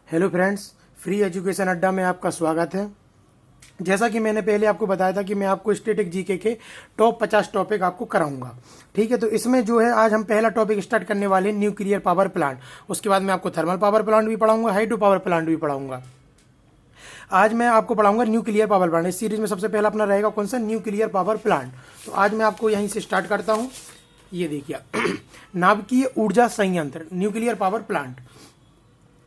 Hello friends, free education अड्डा में आपका स्वागत है। जैसा कि मैंने पहले आपको बताया था कि मैं आपको स्टैटिक जीके के टॉप 50 टॉपिक आपको कराऊंगा। ठीक है, तो इसमें जो है आज हम पहला टॉपिक स्टार्ट करने वाले हैं न्यूक्लियर पावर प्लांट। उसके बाद मैं आपको थर्मल पावर प्लांट भी पढ़ाऊंगा, हाइड्रो पावर प्लांट भी पढ़ाऊंगा। आज मैं आपको पढ़ाऊंगा न्यूक्लियर पावर प्लांट। इस सीरीज में सबसे पहला अपना रहेगा कौन सा, न्यूक्लियर पावर प्लांट। तो आज मैं आपको यहीं से स्टार्ट करता हूँ। ये देखिए नाभिकीय ऊर्जा संयंत्र, न्यूक्लियर पावर प्लांट।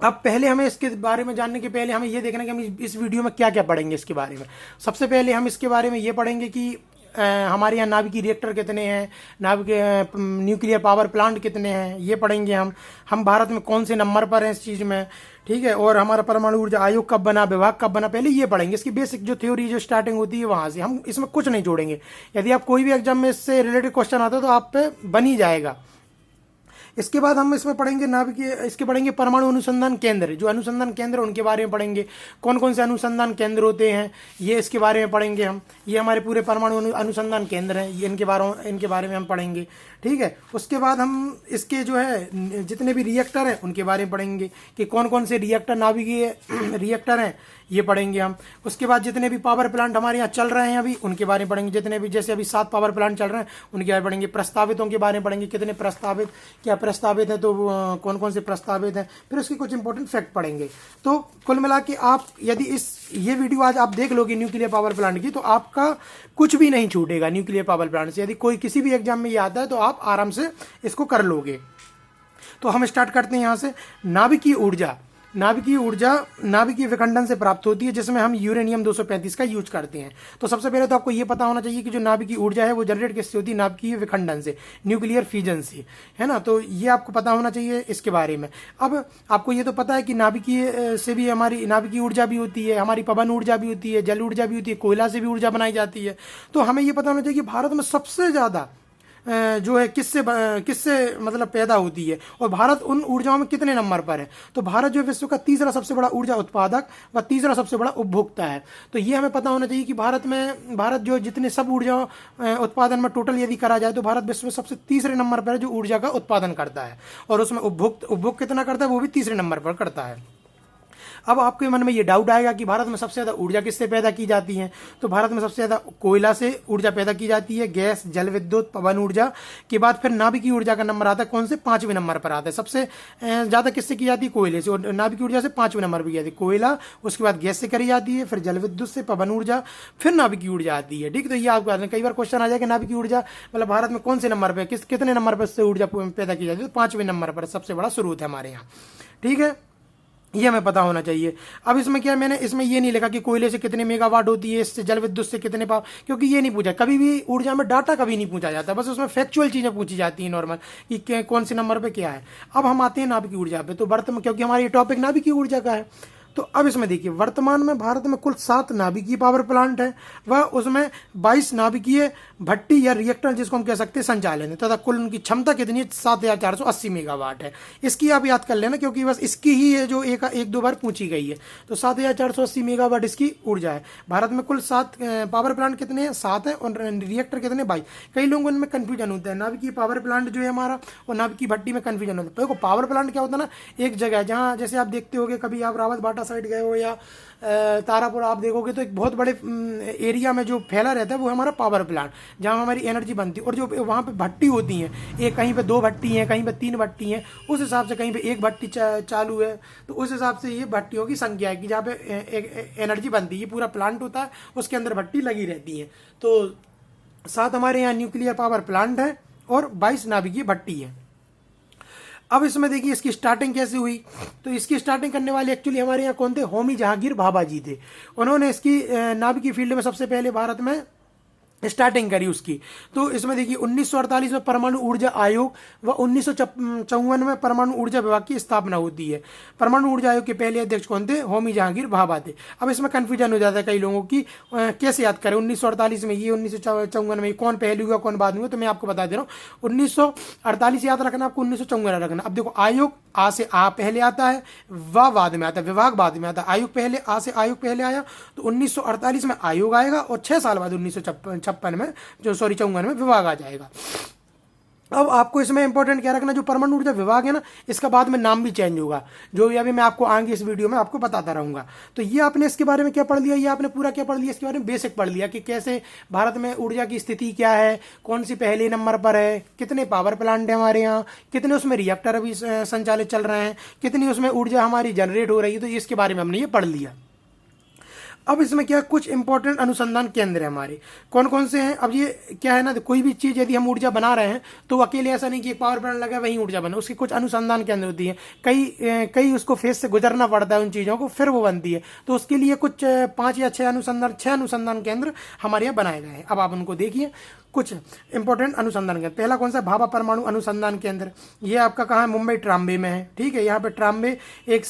अब पहले हमें इसके बारे में जानने के पहले हमें ये देखना कि हम इस वीडियो में क्या क्या पढ़ेंगे इसके बारे में। सबसे पहले हम इसके बारे में ये पढ़ेंगे कि हमारे यहाँ नाभिकीय रिएक्टर कितने हैं, नाभिकीय न्यूक्लियर पावर प्लांट कितने हैं, ये पढ़ेंगे हम भारत में कौन से नंबर पर हैं इस चीज़ में। ठीक है, और हमारा परमाणु ऊर्जा आयोग कब बना, विभाग कब बना, पहले ये पढ़ेंगे। इसकी बेसिक जो थ्योरी जो स्टार्टिंग होती है वहाँ से, हम इसमें कुछ नहीं जोड़ेंगे। यदि आप कोई भी एग्जाम में इससे रिलेटेड क्वेश्चन आता है तो आप पे बन ही जाएगा। इसके बाद हम इसमें पढ़ेंगे नाभिकीय, इसके पढ़ेंगे परमाणु अनुसंधान केंद्र। जो अनुसंधान केंद्र उनके बारे में पढ़ेंगे, कौन कौन से अनुसंधान केंद्र होते हैं ये इसके बारे में पढ़ेंगे हम। ये हमारे पूरे परमाणु अनुसंधान केंद्र हैं, ये इनके बारे में हम पढ़ेंगे। ठीक है, उसके बाद हम इसके जो है जितने भी रिएक्टर हैं उनके बारे में पढ़ेंगे कि कौन कौन से रिएक्टर नाभिकीय रिएक्टर हैं, ये पढ़ेंगे हम। उसके बाद जितने भी पावर प्लांट हमारे यहाँ चल रहे हैं अभी उनके बारे में पढ़ेंगे। जितने भी जैसे अभी 7 पावर प्लांट चल रहे हैं उनके बारे में पढ़ेंगे। प्रस्तावितों के बारे में पढ़ेंगे, कितने प्रस्तावित, क्या प्रस्तावित है, तो कौन कौन से प्रस्तावित हैं। फिर उसके कुछ इंपॉर्टेंट फैक्ट पढ़ेंगे। तो कुल मिला के आप यदि ये वीडियो आज आप देख लोगे न्यूक्लियर पावर प्लांट की, तो आपका कुछ भी नहीं छूटेगा न्यूक्लियर पावर प्लांट से। यदि कोई किसी भी एग्जाम में ये आता है तो आप आराम से इसको कर लोगे। तो हम स्टार्ट करते हैं यहाँ से। नाभिकीय ऊर्जा, नाभिकीय विखंडन से प्राप्त होती है, जिसमें हम यूरेनियम 235 का यूज करते हैं। तो सबसे पहले तो आपको ये पता होना चाहिए कि जो नाभिकीय ऊर्जा है वो जनरेट किससे होती है, नाभिकीय विखंडन से, न्यूक्लियर फ्यूजन से, है ना। तो ये आपको पता होना चाहिए इसके बारे में। अब आपको ये तो पता है कि नाभिकीय से भी हमारी नाभिकीय ऊर्जा भी होती है, हमारी पवन ऊर्जा भी होती है, जल ऊर्जा भी होती है, कोयला से भी ऊर्जा बनाई जाती है। तो हमें ये पता होना चाहिए कि भारत में सबसे ज़्यादा जो है किससे मतलब पैदा होती है, और भारत उन ऊर्जाओं में कितने नंबर पर है। तो भारत जो विश्व का तीसरा सबसे बड़ा ऊर्जा उत्पादक व तीसरा सबसे बड़ा उपभोक्ता है। तो ये हमें पता होना चाहिए कि भारत जो जितने सब ऊर्जा उत्पादन में टोटल यदि करा जाए तो भारत विश्व में सबसे तीसरे नंबर पर है जो ऊर्जा का उत्पादन करता है, और उसमें उपभोग कितना करता है वो भी तीसरे नंबर पर करता है। अब आपके मन में ये डाउट आएगा कि भारत में सबसे ज़्यादा ऊर्जा किससे पैदा की जाती है। तो भारत में सबसे ज़्यादा कोयला से ऊर्जा पैदा की जाती है, गैस, जल विद्युत, पवन ऊर्जा के बाद फिर नाभिकीय ऊर्जा का नंबर आता है कौन से, 5वें नंबर पर आता है। सबसे ज़्यादा किससे की जाती है, कोयले से, और नाभिकीय ऊर्जा से 5वें नंबर पर की जाती है कोयला। उसके बाद गैस से करी जाती है, फिर जल विद्युत से, पवन ऊर्जा, फिर नाभिकीय ऊर्जा आती है। ठीक, तो ये आपको कई बार क्वेश्चन आ जाएगा नाभिकीय ऊर्जा मतलब भारत में कौन से नंबर पर, कितने नंबर पर से ऊर्जा पैदा की जाती है। तो 5वें नंबर पर सबसे बड़ा स्रोत है हमारे यहाँ। ठीक है, ये हमें पता होना चाहिए। अब इसमें क्या है, मैंने इसमें ये नहीं लिखा कि कोयले से कितने मेगावाट होती है, इससे जल विद्युत से कितने पावर, क्योंकि ये नहीं पूछा। कभी भी ऊर्जा में डाटा कभी नहीं पूछा जाता, बस उसमें फैक्चुअल चीजें पूछी जाती है नॉर्मल कि कौन से नंबर पे क्या है। अब हम आते हैं नाभिकीय ऊर्जा पे। तो वर्तमान, क्योंकि हमारा ये टॉपिक नाभिकीय ऊर्जा का है, तो अब इसमें देखिए वर्तमान में भारत में कुल 7 नाभिकीय पावर प्लांट है व उसमें 22 नाभिकीय भट्टी या रिएक्टर जिसको हम कह सकते हैं संचालन है, तथा कुल उनकी क्षमता कितनी है, 7480 मेगावाट है। इसकी आप याद कर लेना क्योंकि बस इसकी ही है जो एक दो बार पूछी गई है। तो 7480 मेगावाट इसकी ऊर्जा है। भारत में कुल 7 पावर प्लांट कितने हैं, 7 है, और रिएक्टर कितने, 22। कई लोगों में कन्फ्यूजन होता है नाभिकीय पावर प्लांट जो है हमारा और नाभिकीय भट्टी में कन्फ्यूजन होता है। देखो पावर प्लांट क्या होता है ना, एक जगह जहाँ जैसे आप देखते होगे कभी आप रावत बाटा साइड गए हो या तारापुर आप देखोगे तो एक बहुत बड़े एरिया में जो फैला रहता है वो हमारा पावर प्लांट, जहाँ हमारी एनर्जी बनती है। और जो वहाँ पे भट्टी होती हैं, एक कहीं पे 2 भट्टी हैं, कहीं पे 3 भट्टी हैं, उस हिसाब से कहीं पे 1 भट्टी चालू है, तो उस हिसाब से ये भट्टियों की संख्या है कि जहाँ पे एनर्जी बनती है। ये पूरा प्लांट होता है, उसके अंदर भट्टी लगी रहती है। तो 7 हमारे यहाँ न्यूक्लियर पावर प्लांट है और 22 नाभिकीय भट्टी है। अब इसमें देखिए इसकी स्टार्टिंग कैसे हुई। तो इसकी स्टार्टिंग करने वाले एक्चुअली हमारे यहाँ कौन थे, होमी जहांगीर भाभा जी थे। उन्होंने इसकी नाभिकीय फील्ड में सबसे पहले भारत में स्टार्टिंग करी उसकी। तो इसमें देखिए 1948 में परमाणु ऊर्जा आयोग व 1954 में परमाणु ऊर्जा विभाग की स्थापना होती है। परमाणु ऊर्जा आयोग के पहले अध्यक्ष कौन थे, होमी जहांगीर भाभा थे। अब इसमें कंफ्यूजन हो जाता है कई लोगों की कैसे याद करें 1948 में ये, 1954 में कौन पहले हुआ कौन बाद में हुआ। तो मैं आपको बता दे रहा हूँ 1948 याद रखना, आपको 1954 रखना। अब देखो आयोग आ से आ पहले आता है, व बाद में आता है, विभाग बाद में आता है। आयोग पहले, आ से आयोग पहले आया, तो 1948 में आयोग आएगा और 6 साल बाद 1956 में 54 में विभाग आ जाएगा। अब आपको इसमें इंपॉर्टेंट क्या रखना, जो परमाणु ऊर्जा विभाग है ना, इसका बाद में नाम भी चेंज होगा, जो अभी मैं आपको आगे इस वीडियो में आपको बताता रहूंगा। तो ये आपने इसके बारे में क्या पढ़ लिया, ये आपने पूरा क्या पढ़ लिया, इसके बारे में बेसिक पढ़ लिया कि कैसे भारत में ऊर्जा की स्थिति क्या है, कौन सी पहले नंबर पर है, कितने पावर प्लांट है हमारे यहाँ, कितने उसमें रिएक्टर अभी संचालित चल रहे हैं, कितनी उसमें ऊर्जा हमारी जनरेट हो रही है। तो इसके बारे में हमने ये पढ़ लिया। अब इसमें क्या कुछ इंपॉर्टेंट अनुसंधान केंद्र है हमारे, कौन कौन से हैं। अब ये क्या है ना, कोई भी चीज़ यदि हम ऊर्जा बना रहे हैं तो अकेले ऐसा नहीं कि एक पावर प्लांट लगा वहीं ऊर्जा बने, उसकी कुछ अनुसंधान केंद्र होती है, कई उसको फेज से गुजरना पड़ता है उन चीज़ों को, फिर वो बनती है। तो उसके लिए कुछ 5 या 6 अनुसंधान केंद्र हमारे यहाँ बनाए गए हैं। अब आप उनको देखिए, कुछ इंपॉर्टेंट अनुसंधान केंद्र। पहला कौन सा, भाभा परमाणु अनुसंधान केंद्र। ये आपका कहाँ है, मुंबई ट्राम्बे में है। ठीक है, यहाँ पे ट्राम्बे एक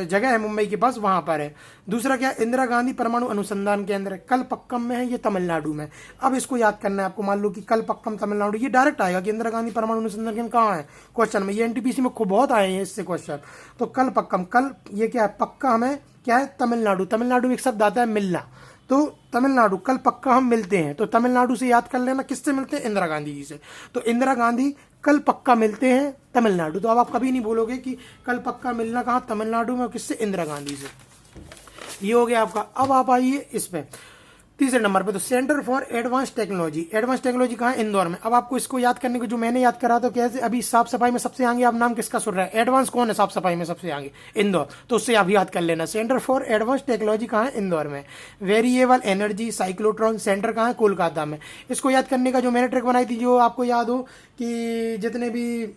जगह है मुंबई के पास, वहां पर है। दूसरा क्या, इंदिरा गांधी परमाणु अनुसंधान केंद्र, कलपक्कम में है, ये तमिलनाडु में। अब इसको याद करना है आपको, मान लो कि कलपक्कम तमिलनाडु, ये डायरेक्ट आएगा कि इंदिरा गांधी परमाणु अनुसंधान केंद्र कहाँ है क्वेश्चन में, ये एनटीपीसी में खूब बहुत आए हैं इससे क्वेश्चन। तो कलपक्कम, कल ये क्या है, पक्का हमें क्या है, तमिलनाडु। तमिलनाडु में एक शब्द आता है मिलना, तो तमिलनाडु, कल पक्का हम मिलते हैं, तो तमिलनाडु से याद कर लेना, किससे मिलते हैं, इंदिरा गांधी जी से। तो इंदिरा गांधी कल पक्का मिलते हैं तमिलनाडु। तो अब आप कभी नहीं बोलोगे कि कल पक्का मिलना कहाँ, तमिलनाडु में, किससे, इंदिरा गांधी से। ये हो गया आपका। अब आप आइए इस पे तीसरे नंबर पे, तो centre for advance technology. Advance technology कहाँ है, इंदौर में। अब आपको इसको याद करने को, जो मैंने याद करा, तो कैसे, अभी साफ सफाई में सबसे आगे आप नाम किसका सुन रहे हैं, एडवांस कौन है साफ सफाई में सबसे आगे, इंदौर। तो उससे आप याद कर लेना, सेंटर फॉर एडवांस टेक्नोलॉजी कहाँ है, इंदौर में। वेरिएबल एनर्जी साइक्लोट्रॉन सेंटर कहाँ है, कोलकाता में। इसको याद करने का जो मैंने ट्रिक बनाई थी, जो आपको याद हो कि जितने भी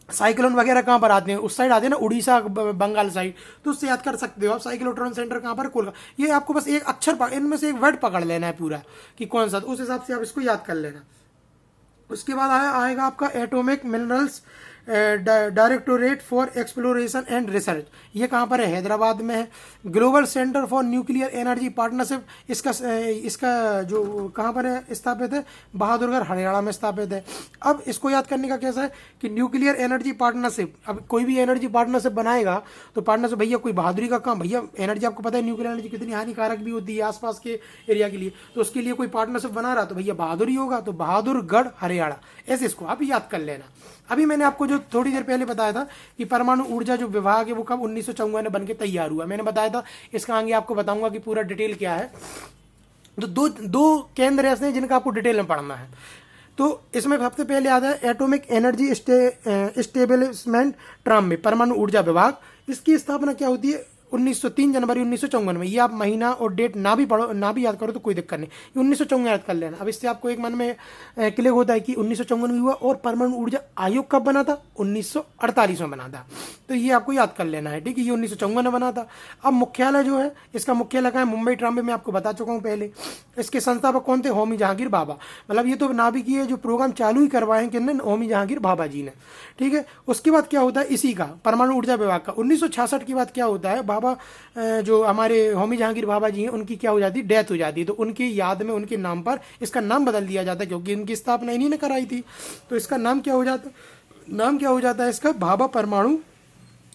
साइक्लोन वगैरह कहाँ पर आते हैं, उस साइड आते हैं ना, उड़ीसा बंगाल साइड, तो उससे याद कर सकते हो आप। साइक्लोट्रॉन सेंटर कहाँ पर, कोलकाता। ये आपको बस एक अक्षर, इनमें से एक वर्ड पकड़ लेना है पूरा कि कौन सा, तो उस हिसाब से आप इसको याद कर लेना। उसके बाद आएगा आपका atomic minerals directorate for exploration and research. ये कहाँ पर है, हैदराबाद में है। Global centre for nuclear energy partnership, इसका जो कहाँ पर है स्थापित है, बहादुरगढ़ हरियाणा में स्थापित है। अब इसको याद करने का कैसा है कि न्यूक्लियर एनर्जी पार्टनरशिप, अब कोई भी एनर्जी पार्टनरशिप बनाएगा तो पार्टनरशिप, भैया कोई बहादुरी का काम, भैया एनर्जी आपको पता है न्यूक्लियर एनर्जी कितनी हानिकारक भी होती है आसपास के एरिया के लिए, तो उसके लिए कोई पार्टनरशिप बना रहा तो भैया बहादुरी होगा, तो बहादुरगढ़ हरियाणा, ऐसे इसको आप याद कर लेना। अभी मैंने आपको जो थोड़ी देर पहले बताया था कि परमाणु ऊर्जा जो विभाग है वो कब 1954 में बनके तैयार हुआ, मैंने बताया था। इसका आगे आपको बताऊंगा कि पूरा डिटेल क्या है। तो दो केंद्र ऐसे हैं जिनका आपको डिटेल में पढ़ना है। तो इसमें सबसे पहले आता है एटॉमिक एनर्जी स्टेबलिशमेंट ट्राम्बे, परमाणु ऊर्जा विभाग। इसकी स्थापना क्या होती है, 3 जनवरी 1954 में। ये आप महीना और डेट ना भी पढ़ो, ना भी याद करो तो कोई दिक्कत नहीं, 1954 याद कर लेना। अब इससे आपको एक मन में क्लिक होता है कि 1954 में हुआ, और परमाणु ऊर्जा आयोग कब बना था, 1948 में बना था। तो ये आपको याद कर लेना है, ठीक है, ये 1954 में बना था। अब मुख्यालय जो है, इसका मुख्यालय कहाँ है, मुंबई ट्राम्बे में, आपको बता चुका हूँ पहले। इसके संस्थापक कौन थे, होमी जहांगीर भाभा। मतलब ये तो नाभिकीय जो प्रोग्राम चालू ही करवाए हैं किसने, होमी जहांगीर भाभा जी ने, ठीक है। उसके बाद क्या होता है, इसी का परमाणु ऊर्जा विभाग का 1966 के बाद क्या होता है, भाभा जो हमारे होमी जहांगीर भाभा जी हैं, उनकी क्या हो जाती है, डेथ हो जाती है। तो उनकी याद में, उनके नाम पर इसका नाम बदल दिया जाता है, क्योंकि इनकी स्थापना इन्हीं ने कराई थी। तो इसका नाम क्या हो जाता है इसका, भाभा परमाणु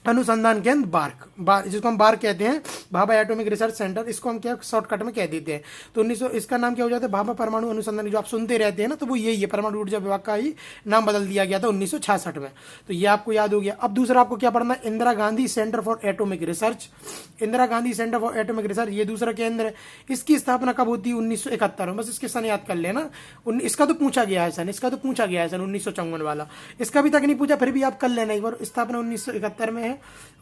अनुसंधान केंद्र, बार्क, जिसको हम बार्क कहते हैं, भाभा एटॉमिक रिसर्च सेंटर, इसको हम क्या शॉर्टकट में कह देते हैं। तो 1900 इसका नाम क्या हो जाता है, भाभा परमाणु अनुसंधान, जो आप सुनते रहते हैं ना, तो वो यही है, परमाणु ऊर्जा विभाग का ही नाम बदल दिया गया था 1966 में। तो ये आपको याद हो गया। अब दूसरा आपको क्या पढ़ना है, Indira Gandhi centre for atomic research. Indira Gandhi centre for atomic research, ये दूसरा केंद्र है। इसकी स्थापना कब होती है, 1971 में। बस इसके सन याद कर लेना। इसका तो पूछा गया है सन, 1954 वाला, इसका भी तक नहीं पूछा, फिर भी आप कर लेना एक बार। स्थापना 1971 में है।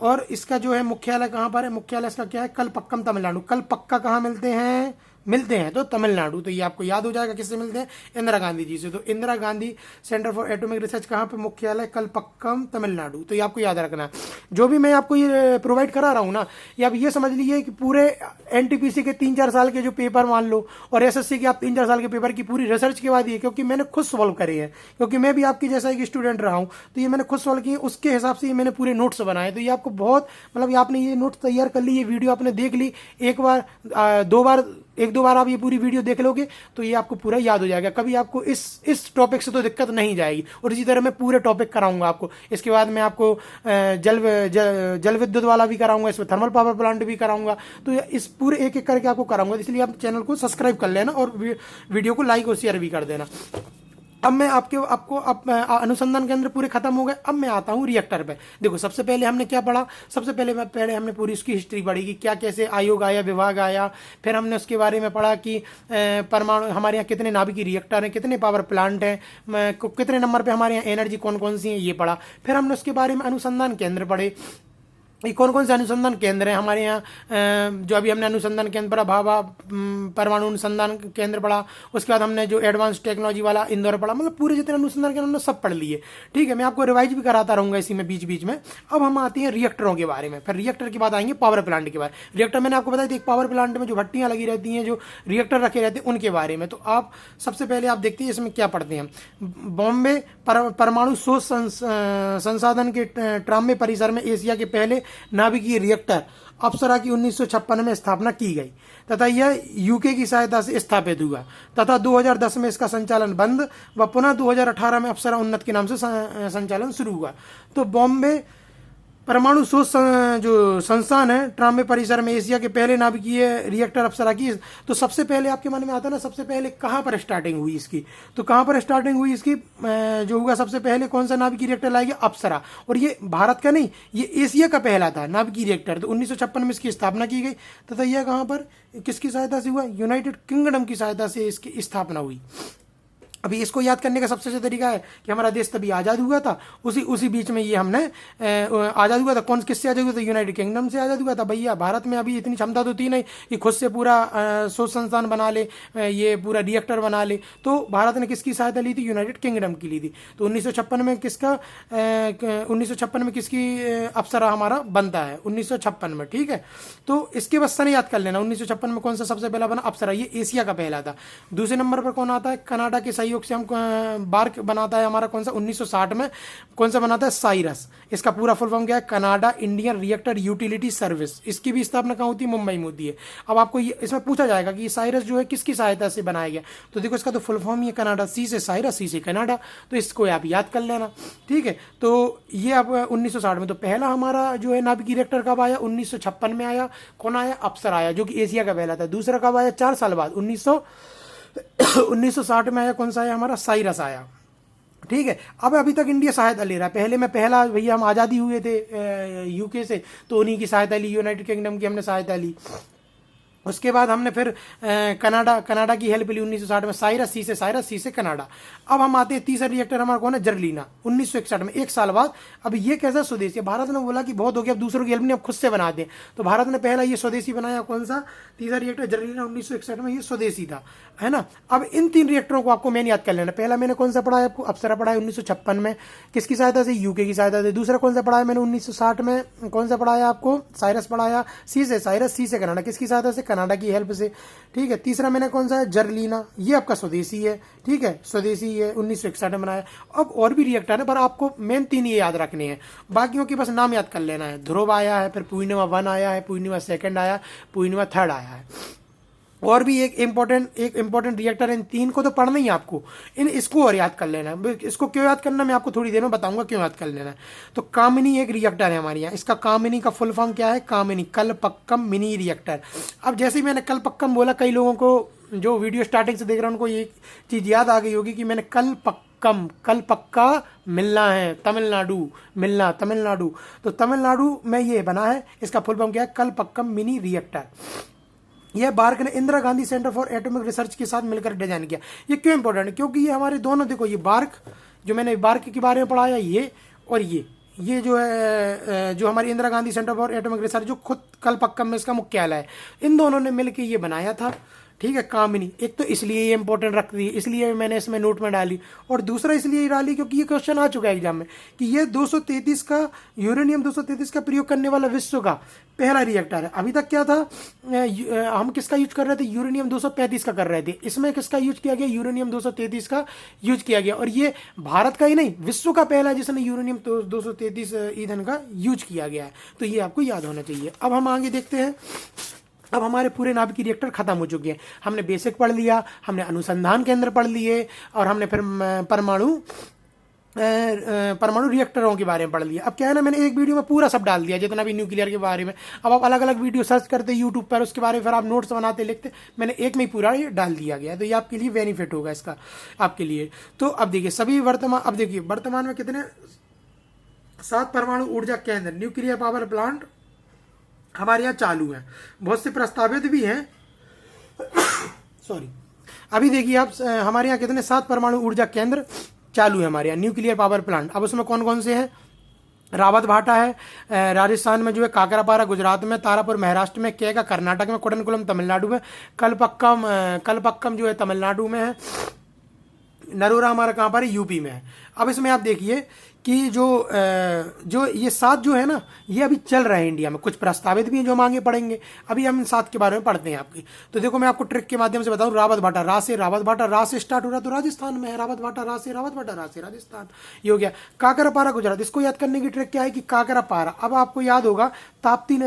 और इसका जो है मुख्यालय कहाँ पर है, मुख्यालय इसका क्या है, कलपक्कम तमिलनाडु। कलपक्का कहाँ मिलते हैं तो तमिलनाडु। तो ये आपको याद हो जाएगा किससे मिलते हैं, इंदिरा गांधी जी से। तो Indira Gandhi centre for atomic research कहाँ पे, मुख्यालय कलपक्कम तमिलनाडु। तो ये आपको याद रखना है। जो भी मैं आपको ये प्रोवाइड करा रहा हूँ ना, ये आप ये समझ लीजिए कि पूरे एनटीपीसी के 3-4 साल के जो पेपर मान लो, और एसएससी के आप 3-4 साल के पेपर की पूरी रिसर्च के बाद, ये क्योंकि मैंने खुद सॉल्व करे हैं, क्योंकि मैं भी आपकी जैसा एक स्टूडेंट रहा हूँ, तो ये मैंने खुद सॉल्व किए, उसके हिसाब से ये मैंने पूरे नोट्स बनाए। तो ये आपको बहुत, मतलब आपने ये नोट्स तैयार कर ली, ये वीडियो आपने देख ली, एक दो बार आप ये पूरी वीडियो देख लोगे तो ये आपको पूरा याद हो जाएगा। कभी आपको इस टॉपिक से तो दिक्कत नहीं जाएगी। और इसी तरह मैं पूरे टॉपिक कराऊंगा आपको। इसके बाद मैं आपको जल विद्युत वाला भी कराऊंगा, इसमें थर्मल पावर प्लांट भी कराऊंगा। तो इस पूरे एक एक करके आपको कराऊंगा, इसलिए आप चैनल को सब्सक्राइब कर लेना और वीडियो को लाइक और शेयर भी कर देना। अब मैं आपको अनुसंधान केंद्र पूरे खत्म हो गए। अब मैं आता हूँ रिएक्टर पे। देखो सबसे पहले हमने क्या पढ़ा, सबसे पहले हमने पूरी उसकी हिस्ट्री पढ़ी कि क्या कैसे आयोग आया, विभाग आया। फिर हमने उसके बारे में पढ़ा कि परमाणु हमारे यहाँ कितने नाभिकीय रिएक्टर हैं, कितने पावर प्लांट हैं, कितने नंबर पे हमारे यहाँ एनर्जी कौन कौन सी है, ये पढ़ा। फिर हमने उसके बारे में अनुसंधान केंद्र पढ़े, ये कौन कौन से अनुसंधान केंद्र हैं हमारे यहाँ। जो अभी हमने अनुसंधान केंद्र पढ़ा, भाभा परमाणु अनुसंधान केंद्र पढ़ा। उसके बाद हमने जो एडवांस टेक्नोलॉजी वाला इंदौर पढ़ा। मतलब पूरे जितने अनुसंधान केंद्र हमने सब पढ़ लिए। ठीक है, मैं आपको रिवाइज भी कराता रहूँगा इसी में बीच बीच में। अब हम आते हैं रिएक्टरों के बारे में, फिर रिएक्टर के बाद आएंगे पावर प्लांट के बारे में। रिएक्टर मैंने आपको बताया था, एक पावर प्लांट में जो भट्टियाँ लगी रहती हैं, जो रिएक्टर रखे रहते हैं, उनके बारे में। तो आप सबसे पहले आप देखते हैं इसमें क्या पढ़ते हैं। बॉम्बे परमाणु शोध संसाधन के ट्रामे परिसर में एशिया के पहले नाभिकीय रिएक्टर अप्सरा की 1956 में स्थापना की गई तथा यह यूके की सहायता से स्थापित हुआ तथा 2010 में इसका संचालन बंद व पुनः 2018 में अप्सरा उन्नत के नाम से संचालन शुरू हुआ। तो बॉम्बे परमाणु शोध जो संस्थान है ट्रामे परिसर में एशिया के पहले नाभिकीय रिएक्टर अप्सरा की। तो सबसे पहले आपके मन में आता है ना, सबसे पहले कहाँ पर स्टार्टिंग हुई इसकी। तो कहाँ पर स्टार्टिंग हुई इसकी, जो होगा सबसे पहले कौन सा नाभिकीय रिएक्टर लाएगा, अप्सरा। और ये भारत का नहीं, ये एशिया का पहला था नाभिकीय रिएक्टर। तो 1956 में इसकी स्थापना की गई तथा यह कहाँ पर किसकी सहायता से हुआ, यूनाइटेड किंगडम की सहायता से इसकी स्थापना हुई। अभी इसको याद करने का सबसे अच्छा तरीका है कि हमारा देश तभी आज़ाद हुआ था, उसी बीच में ये हमने आज़ाद हुआ था। कौन किससे आज़ाद हुआ था, यूनाइटेड किंगडम से आज़ाद हुआ था। भैया भारत में अभी इतनी क्षमता तो थी नहीं कि खुद से पूरा शोध संस्थान बना ले, ये पूरा रिएक्टर बना ले। तो भारत ने किसकी सहायता ली थी, यूनाइटेड किंगडम की ली थी। तो 1956 में किसका 1956 में किसकी अप्सरा हमारा बनता है, 1956 में। ठीक है, तो इसके बस सन याद कर लेना, 1956 में कौन सा सबसे पहला बना, अप्सरा। ये एशिया का पहला था। दूसरे नंबर पर कौन आता है, कनाडा के सहयोग से हम बार्क बनाता है हमारा कौन सा, 1960 में कौन सा बनाता है, साइरस। इसका पूरा फुल फॉर्म क्या है, Canada Indian reactor utility service. इसकी भी स्थापना कहाँ होती है, मुंबई में होती है। अब आपको इसमें पूछा जाएगा कि साइरस जो है किसकी सहायता से बनाया गया। तो देखो इसका तो फुल फॉर्म ही है कनाडा, सी से साइरस, सी से कनाडा। तो इसको आप याद कर लेना। ठीक है, तो ये आप 1960 में। तो पहला हमारा जो है नाभिकीय रिएक्टर कब आया, 1956 में आया। कौन आया, अप्सरा आया, जो कि एशिया का पहला था। दूसरा कब आया, 4 साल बाद, 1960 में आया। कौन सा आया हमारा, साइरस आया। ठीक है, अब अभी तक इंडिया सहायता ले रहा है। पहला भैया हम आज़ादी हुए थे यूके से, तो उन्हीं की सहायता ली, यूनाइटेड किंगडम की हमने सहायता ली। उसके बाद हमने फिर कनाडा की हेल्प ली 1960 में, साइरस, सी से साइरस, सी से कनाडा। अब हम आते हैं तीसरा रिएक्टर हमारा कौन है, जर्लिना, 1961 में, 1 साल बाद। अब ये कैसा स्वदेशी, भारत ने बोला कि बहुत हो गया, अब दूसरों की हेल्प नहीं, अब खुद से बनाते हैं। तो भारत ने पहला ये स्वदेशी बनाया, कौन सा, तीसरा रिएक्टर जर्लिना, 1961 में, ये स्वदेशी था, है ना। अब इन 3 रिएक्टरों को आपको मैंने याद कर लेना। पहला मैंने कौन सा पढ़ा है आपको, अप्सरा पढ़ा है 1956 में, किसकी सहायता से, यूके की सहायता से। दूसरा कौन सा पढ़ा है मैंने 1960 में, कौन सा पढ़ाया आपको, साइरस पढ़ाया, सी से साइरस, सी से कनाडा, किसकी सहायता से, कनाडा की हेल्प से। ठीक है, तीसरा मैंने कौन सा है, जर्लिना, ये आपका स्वदेशी है। ठीक है, स्वदेशी है, 1961 में बनाया। अब और भी रिएक्टर है, पर आपको मेन 3 ये याद रखने हैं, बाकियों के बस नाम याद कर लेना है। ध्रुव आया है, फिर पूर्णिमा 1 आया है, पूर्णिमा 2 आया, पूर्णिमा 3 आया है। और भी एक इंपॉर्टेंट रिएक्टर है, इन 3 को तो पढ़ना ही आपको, इसको और याद कर लेना है। इसको क्यों याद करना, मैं आपको थोड़ी देर में बताऊंगा क्यों याद कर लेना है। तो कामिनी एक रिएक्टर है हमारे यहाँ, इसका कामिनी का फुल फॉर्म क्या है, कामिनी, कलपक्कम मिनी रिएक्टर। अब जैसे ही मैंने कलपक्कम बोला, कई लोगों को जो वीडियो स्टार्टिंग से देख रहे हैं उनको ये चीज़ याद आ गई होगी कि मैंने कल पक्का मिलना है, तमिलनाडु, मिलना तमिलनाडु। तो तमिलनाडु में ये बना है, इसका फुल फॉर्म क्या है, कलपक्कम मिनी रिएक्टर। यह बार्क ने Indira Gandhi centre for atomic research के साथ मिलकर डिजाइन किया। ये क्यों इंपॉर्टेंट है, क्योंकि ये हमारे दोनों, देखो ये बार्क जो मैंने बार्क के बारे में पढ़ाया, ये और ये जो है जो हमारी Indira Gandhi centre for atomic research, जो खुद कलपक्कम में इसका मुख्यालय है, इन दोनों ने मिलकर ये बनाया था। ठीक है, कामिनी, एक तो इसलिए ये इंपॉर्टेंट रखती है, इसलिए मैंने इसमें नोट में डाली। और दूसरा इसलिए डाली क्योंकि ये क्वेश्चन आ चुका है एग्जाम में कि ये 233 का यूरेनियम 233 का प्रयोग करने वाला विश्व का पहला रिएक्टर है। अभी तक क्या था, हम किसका यूज कर रहे थे, यूरेनियम 235 का कर रहे थे। इसमें किसका यूज किया गया, यूरेनियम 233 का यूज किया गया। और ये भारत का ही नहीं, विश्व का पहला जिसने यूरेनियम 233 ईंधन का यूज किया गया है। तो ये आपको याद होना चाहिए। अब हम आगे देखते हैं। अब हमारे पूरे नाभिकीय रिएक्टर खत्म हो चुके हैं। हमने बेसिक पढ़ लिया, हमने अनुसंधान केंद्र पढ़ लिए, और हमने फिर परमाणु परमाणु रिएक्टरों के बारे में पढ़ लिया। अब क्या है ना, मैंने एक वीडियो में पूरा सब डाल दिया जितना भी न्यूक्लियर के बारे में। अब आप अलग अलग वीडियो सर्च करते यूट्यूब पर उसके बारे में, फिर आप नोट्स बनाते लिखते, मैंने एक में ही पूरा ये डाल दिया गया। तो ये आपके लिए बेनिफिट होगा इसका आपके लिए। तो अब देखिए सभी वर्तमान, अब देखिए वर्तमान में कितने 7 परमाणु ऊर्जा केंद्र न्यूक्लियर पावर प्लांट हमारे यहाँ चालू हैं। बहुत से प्रस्तावित भी हैं सॉरी। अभी देखिए आप हमारे यहाँ कितने 7 परमाणु ऊर्जा केंद्र चालू है हमारे यहाँ न्यूक्लियर पावर प्लांट। अब उसमें कौन कौन से हैं? रावत भाटा है राजस्थान में जो है, काकरापारा गुजरात में, तारापुर महाराष्ट्र में, केगा कर्नाटक में, कुडनकुलम तमिलनाडु में, कलपक्कम जो है तमिलनाडु में है, नरोरा हमारा कहाँ पर है? यूपी में है। अब इसमें आप देखिए कि जो ये 7 जो है ना, ये अभी चल रहे हैं इंडिया में। कुछ प्रस्तावित भी हैं जो हम आगे पढ़ेंगे। अभी हम इन 7 के बारे में पढ़ते हैं आपकी। तो देखो मैं आपको ट्रिक के माध्यम से बताऊं। रावत भाटा, रावत भाटा रा से स्टार्ट हो रहा तो राजस्थान में है। रावत भाटा रा से राजस्थान, ये हो गया। काकरापारा गुजरात, इसको याद करने की ट्रिक क्या है कि काकरापारा, अब आपको याद होगा ताप्ती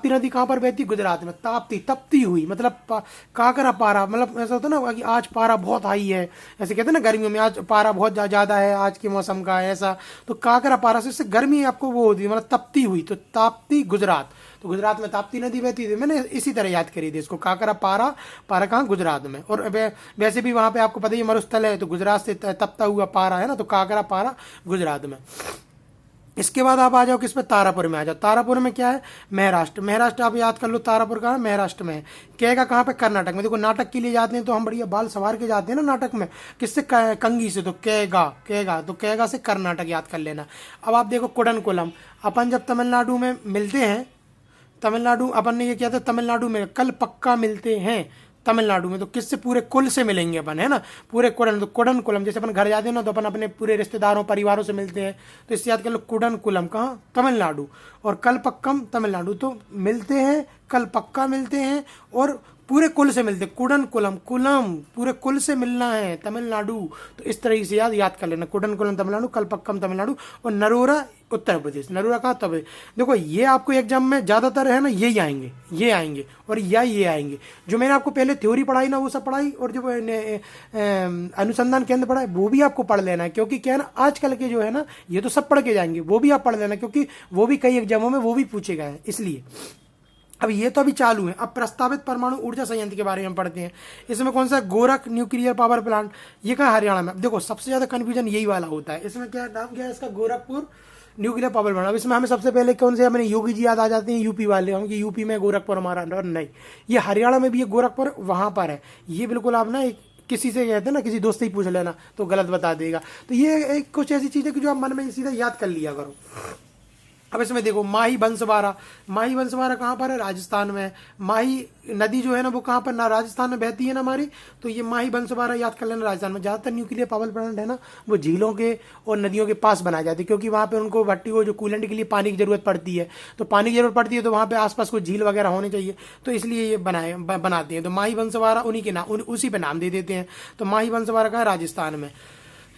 नदी कहाँ पर बहती? गुजरात में। ताप्ती, तपती हुई, मतलब काकरापारा, मतलब ऐसा होता है ना कि आज पारा बहुत हाई है, ऐसे कहते हैं ना गर्मियों में आज पारा बहुत ज्यादा है आज के मौसम का, ऐसा। तो काकरापारा से इससे गर्मी आपको वो होती है, मतलब तपती हुई। तो ताप्ती गुजरात, तो गुजरात में ताप्ती नदी बहती थी। मैंने इसी तरह याद करी थी इसको। काकरापारा, पारा कहाँ? गुजरात में। और वैसे भी वहां पे आपको पता ही मरुस्थल है, तो गुजरात से तपता हुआ पारा है ना, तो काकरापारा गुजरात में। इसके बाद आप आ जाओ किस पे? तारापुर में आ जाओ। तारापुर में क्या है? महाराष्ट्र आप याद कर लो। तारापुर कहाँ है? महाराष्ट्र में है। केगा कहाँ पे? कर्नाटक में। देखो नाटक के लिए जाते हैं तो हम बढ़िया बाल सवार के जाते हैं ना नाटक में, किससे? कंगी से। तो केगा से कर्नाटक याद कर लेना। अब आप देखो कुडनकुलम, अपन जब तमिलनाडु में मिलते हैं, तमिलनाडु अपन ने ये किया था, तमिलनाडु में कल पक्का मिलते हैं तमिलनाडु में। तो किससे? पूरे कुल से मिलेंगे अपन, है ना, पूरे कुडन। तो कुडनकुलम, जैसे अपन घर जाते हैं ना तो अपन अपने पूरे रिश्तेदारों परिवारों से मिलते हैं, तो इससे याद कर लो कुडनकुलम कहाँ? तमिलनाडु। और कलपक्कम तमिलनाडु। तो मिलते हैं, कल पक्का मिलते हैं, और पूरे कुल से मिलते। कुडनकुलम, कुलम, पूरे कुल से मिलना है तमिलनाडु। तो इस तरीके से याद कर लेना। कुडनकुलम तमिलनाडु, कलपक्कम तमिलनाडु, और नरोरा उत्तर प्रदेश। नरोरा कहाँ? तब देखो ये आपको एग्जाम में ज्यादातर है ना यही आएंगे, ये आएंगे और ये आएंगे। जो मैंने आपको पहले थ्योरी पढ़ाई ना वो सब पढ़ाई, और जो अनुसंधान केंद्र पढ़ा है वो भी आपको पढ़ लेना है। क्योंकि क्या है ना, आजकल के जो है ना ये तो सब पढ़ के जाएंगे, वो भी आप पढ़ लेना, क्योंकि वो भी कई एग्जामों में वो भी पूछे गए हैं, इसलिए। अब ये तो अभी चालू है। अब प्रस्तावित परमाणु ऊर्जा संयंत्र के बारे में पढ़ते हैं। इसमें कौन सा? गोरख न्यूक्लियर पावर प्लांट, ये कहाँ? हरियाणा में। अब देखो सबसे ज्यादा कंफ्यूजन यही वाला होता है। इसमें क्या नाम क्या है इसका? Gorakhpur nuclear power plant. अब इसमें हमें सबसे पहले कौन से? हमें योगी जी याद आ जाते हैं, यूपी वाले, हम कि यूपी में गोरखपुर हमारा, नहीं, ये हरियाणा में भी है गोरखपुर, वहां पर है। ये बिल्कुल आप ना किसी से कहते हैं ना, किसी दोस्त से ही पूछ लेना तो गलत बता देगा। तो ये एक कुछ ऐसी चीजें कि जो आप मन में सीधा याद कर लिया करो। अब इसमें देखो माही बंसवाड़ा कहाँ पर है? राजस्थान में। माही नदी जो है ना वो कहाँ पर? ना राजस्थान में बहती है ना हमारी, तो ये माही बंसवाड़ा याद कर लेना, राजस्थान में। ज्यादातर न्यूक्लियर पावर प्लांट है ना वो झीलों के और नदियों के पास बनाए जाते हैं, क्योंकि वहाँ पे उनको भट्टी को जो कूलेंट के लिए पानी की जरूरत पड़ती है, तो पानी की जरूरत पड़ती है, तो वहाँ पे आसपास कोई झील वगैरह होने चाहिए, तो इसलिए ये बनाते हैं। तो माही बंसवाड़ा उन्हीं के नाम, उसी पे नाम दे देते हैं। तो माही बंसवाड़ा का है राजस्थान में।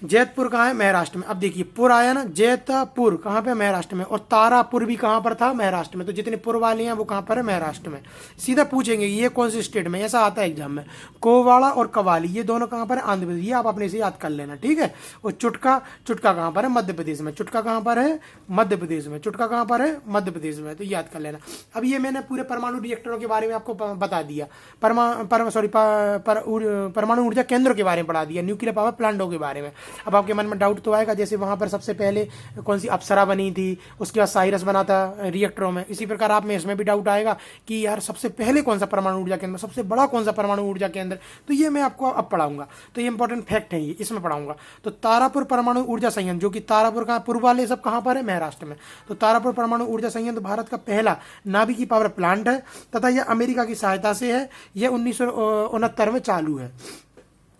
जैतपुर कहाँ है? महाराष्ट्र में। अब देखिए पुर आया ना, जैतपुर कहाँ पे? महाराष्ट्र में। और तारापुर भी कहाँ पर था? महाराष्ट्र में। तो जितने पुर वाले हैं वो कहाँ पर है? महाराष्ट्र में। सीधा पूछेंगे ये कौन से स्टेट में, ऐसा आता है एग्जाम में। कोवाड़ा और कवाली ये दोनों कहाँ पर है? आंध्र प्रदेश। ये आप अपने से याद कर लेना, ठीक है। और चुटका कहाँ पर है? मध्य प्रदेश में। चुटका कहाँ पर है? मध्य प्रदेश में। चुटका कहाँ पर है? मध्य प्रदेश में। तो याद कर लेना। अब ये मैंने पूरे परमाणु रिएक्टरों के बारे में आपको बता दिया, परमाणु ऊर्जा केंद्रों के बारे में पढ़ा दिया, न्यूक्लियर पावर प्लांटों के बारे में। अब आपके मन में डाउट तो आएगा, जैसे वहां पर सबसे पहले कौन सी अप्सरा बनी थी, उसके बाद साइरस बना था रिएक्टरों में, इसी प्रकार आप में इसमें भी डाउट आएगा कि यार सबसे पहले कौन सा परमाणु ऊर्जा केंद्र, सबसे बड़ा कौन सा परमाणु ऊर्जा केंद्र। तो ये मैं आपको अब पढ़ाऊंगा, तो ये इंपॉर्टेंट फैक्ट है, ये इसमें पढ़ाऊंगा। तो तारापुर परमाणु ऊर्जा संयंत्र, जो कि तारापुर का पूर्व वाले सब कहां पर है? महाराष्ट्र में। तो तारापुर परमाणु ऊर्जा संयंत्र भारत का पहला नाभिकीय पावर प्लांट है तथा यह अमेरिका की सहायता से है। यह 1969 में चालू है।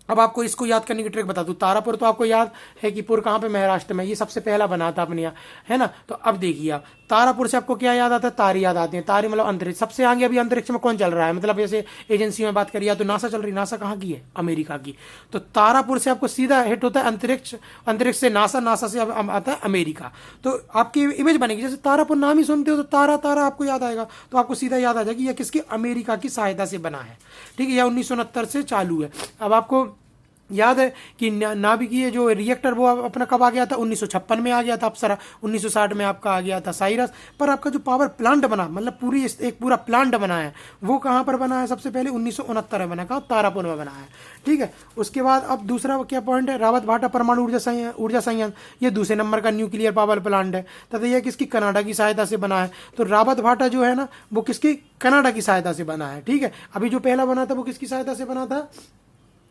अब आपको इसको याद करने की ट्रिक बता दूं। तारापुर तो आपको याद है कि पुर कहाँ पे? महाराष्ट्र में। ये सबसे पहला बना था अपने यहाँ, है ना। तो अब देखिए आप तारापुर से आपको क्या याद आता है? तारे याद आते हैं। तारे मतलब अंतरिक्ष। सबसे आगे अभी अंतरिक्ष में कौन चल रहा है? मतलब जैसे एजेंसी में बात करिए तो नासा चल रही। नासा कहाँ की है? अमेरिका की। तो तारापुर से आपको सीधा हिट होता है अंतरिक्ष, अंतरिक्ष से नासा, नासा से आता है अमेरिका। तो आपकी इमेज बनेगी, जैसे तारापुर नाम ही सुनते हो तो तारा तारा आपको याद आएगा, तो आपको सीधा याद आ जाएगा यह किसकी? अमेरिका की सहायता से बना है, ठीक है। यह 1969 से चालू है। अब आपको याद है कि नाभिकीय जो रिएक्टर वो अपना कब आ गया था, 1956 में आ गया था अप्सरा, 1960 में आपका आ गया था साइरस। पर आपका जो पावर प्लांट बना, मतलब पूरी एक पूरा प्लांट बना है, वो कहाँ पर बना है, सबसे पहले 1969 में बना, कहाँ, तारापुर में बना है। ठीक है, उसके बाद अब दूसरा क्या पॉइंट है, रावत भाटा परमाणु ऊर्जा संयंत्र, ये दूसरे नंबर का न्यूक्लियर पावर प्लांट है तथा यह किसकी, कनाडा की सहायता से बना है। तो रावत भाटा जो है ना, वो किसकी, कनाडा की सहायता से बना है। ठीक है, अभी जो पहला बना था वो किसकी सहायता से बना था,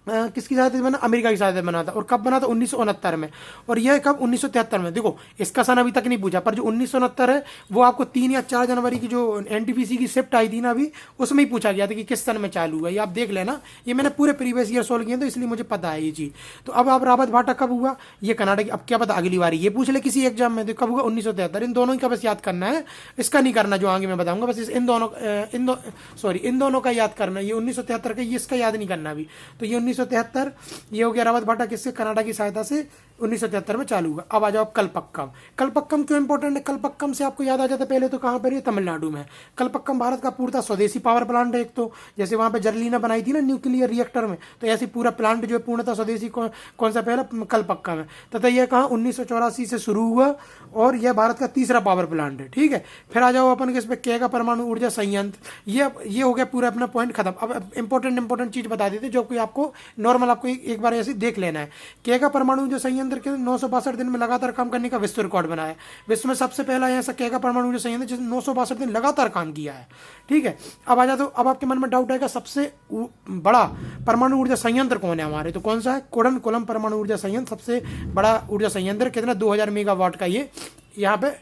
किसकी सहायता से बना, अमेरिका की सहायता से बना था। और कब बना था, 1969 में। और यह कब, 1973 में। देखो इसका सन अभी तक नहीं पूछा, पर जो 1969 है वो आपको 3 या 4 जनवरी की जो एनटीपीसी की शिफ्ट आई थी ना अभी, उसमें ही पूछा गया था कि किस सन में चालू हुआ। ये आप देख लेना, ये मैंने पूरे प्रीवियस ईयर सोल्व किए तो इसलिए मुझे पता है ये चीज़। तो अब आप रावत भाटा कब हुआ, ये कनाडा की, अब क्या पता अगली बार ये पूछ ले किसी एग्जाम में, तो कब हुआ, 1973। इन दोनों का बस याद करना है, इसका नहीं करना जो आगे मैं बताऊंगा, बस इन दोनों का याद करना। ये 1973 का, ये इसका याद नहीं करना अभी। तो ये 1973, ये हो गया रावत भाटा किससे, कनाडा की सहायता से 1973 में चालू हुआ। अब आ जाओ कलपक्कम। कलपक्कम क्यों इंपॉर्टेंट है, कलपक्कम से आपको याद आ जाता है पहले तो कहां पर है, तमिलनाडु में। कलपक्कम भारत का पूर्णतः स्वदेशी पावर प्लांट है। एक तो जैसे वहां पे जर्लीना बनाई थी ना न्यूक्लियर रिएक्टर में, तो ऐसी पूरा प्लांट जो है पूर्णतः स्वदेशी कौन सा पहला, कलपक्कम है। तथा यह कहां, 1984 से शुरू हुआ और यह भारत का तीसरा पावर प्लांट है। ठीक है, फिर आ जाओ अपन किस पे, केगा परमाणु ऊर्जा संयंत्र। ये हो गया पूरा अपना पॉइंट खत्म। अब इंपॉर्टेंट चीज बता देते जो कि आपको नॉर्मल आपको एक बार ऐसे देख लेना है। केगा परमाणु ऊर्जा संयंत्र के 962 दिन में लगातार काम करने का विश्व रिकॉर्ड बनाया। विश्व में सबसे पहला ऐसा केगा परमाणु ऊर्जा संयंत्र जिसने 962 दिन लगातार काम किया है। ठीक है, अब आ जाओ, अब आपके मन में डाउट आएगा सबसे बड़ा परमाणु ऊर्जा संयंत्र कौन है हमारे, तो कौन सा है, कोडनकुलम परमाणु ऊर्जा संयंत्र सबसे बड़ा ऊर्जा संयंत्र। कितना, 2000 मेगावाट का ये यहाँ पे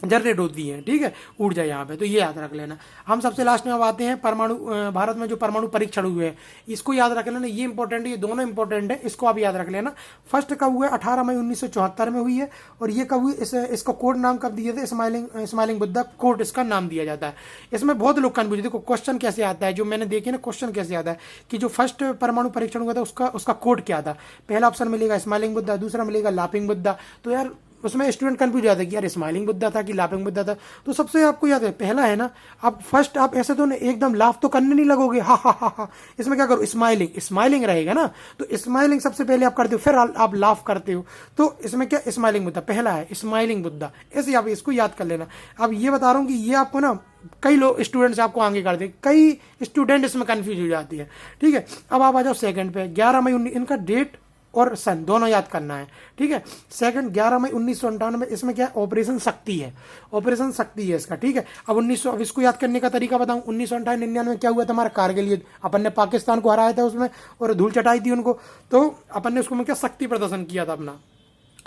जनरेट होती है। ठीक है, ऊर्जा यहाँ पे, तो ये याद रख लेना। हम सबसे लास्ट में अब आते हैं परमाणु, भारत में जो परमाणु परीक्षण हुए हैं इसको याद रख लेना, ये इंपॉर्टेंट है, ये दोनों इंपॉर्टेंट है, इसको आप याद रख लेना। फर्स्ट कब हुआ है, 18 मई 1974 में हुई है। और ये कब हुई, इसका कोड नाम कब दिए थे, स्माइलिंग बुद्धा कोड इसका नाम दिया जाता है। इसमें बहुत लोग कन्फ्यूज, देखो क्वेश्चन कैसे आता है, जो मैंने देखे ना क्वेश्चन कैसे आता है कि जो फर्स्ट परमाणु परीक्षण हुआ था उसका कोड क्या था। पहला ऑप्शन मिलेगा स्माइलिंग बुद्धा, दूसरा मिलेगा लाफिंग बुद्धा। तो यार उसमें स्टूडेंट कंफ्यूज जाता है कि यार स्माइलिंग बुद्धा था कि लाफिंग बुद्धा था। तो सबसे आपको याद है पहला है ना, आप फर्स्ट आप ऐसे तो एकदम लाफ तो करने नहीं लगोगे, हा हा हा हा, इसमें क्या करो, स्माइलिंग रहेगा ना। तो स्माइलिंग सबसे पहले आप करते हो, फिर आप लाफ करते हो। तो इसमें क्या, स्माइलिंग बुद्धा पहला है, स्माइलिंग बुद्धा, ऐसे आप इसको याद कर लेना। अब ये बता रहा हूँ कि ये आपको ना कई लोग स्टूडेंट्स आपको आगे कर दे, कई स्टूडेंट इसमें कंफ्यूज हो जाती है। ठीक है, अब आप आ जाओ सेकंड पे, 11 मई इनका डेट और सन दोनों याद करना है। ठीक है, सेकंड 11 मई 1998, इसमें क्या है, ऑपरेशन शक्ति है, ऑपरेशन शक्ति है इसका। ठीक है, अब इसको याद करने का तरीका बताऊं, 1998-99 में क्या हुआ था, हमारा कारगिल युद्ध, अपन ने पाकिस्तान को हराया था उसमें और धूल चटाई थी उनको, तो अपन ने उसको में क्या, शक्ति प्रदर्शन किया था अपना।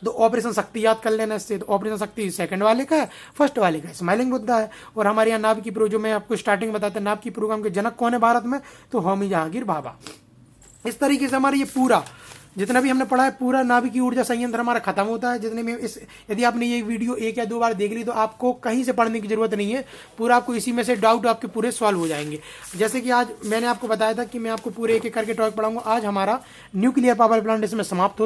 तो ऑपरेशन शक्ति याद कर लेना इससे। तो ऑपरेशन शक्ति सेकंड वाले का है, फर्स्ट वाले का स्माइलिंग बुद्धा है। और हमारे यहाँ नाभ की जो मैं आपको स्टार्टिंग बताता नाभ की प्रोग्राम के जनक कौन है भारत में, तो होमी जहांगीर भाभा। इस तरीके से हमारे ये पूरा जितना भी हमने पढ़ा है, पूरा नाभिकीय ऊर्जा संयंत्र हमारा खत्म होता है। जितने में यदि आपने ये वीडियो 1 या 2 बार देख ली तो आपको कहीं से पढ़ने की जरूरत नहीं है, पूरा आपको इसी में से डाउट आपके पूरे सॉल्व हो जाएंगे। जैसे कि आज मैंने आपको बताया था कि मैं आपको पूरे एक एक करके टॉपिक पढ़ाऊंगा। आज हमारा न्यूक्लियर पावर प्लांट इसमें समाप्त होता है।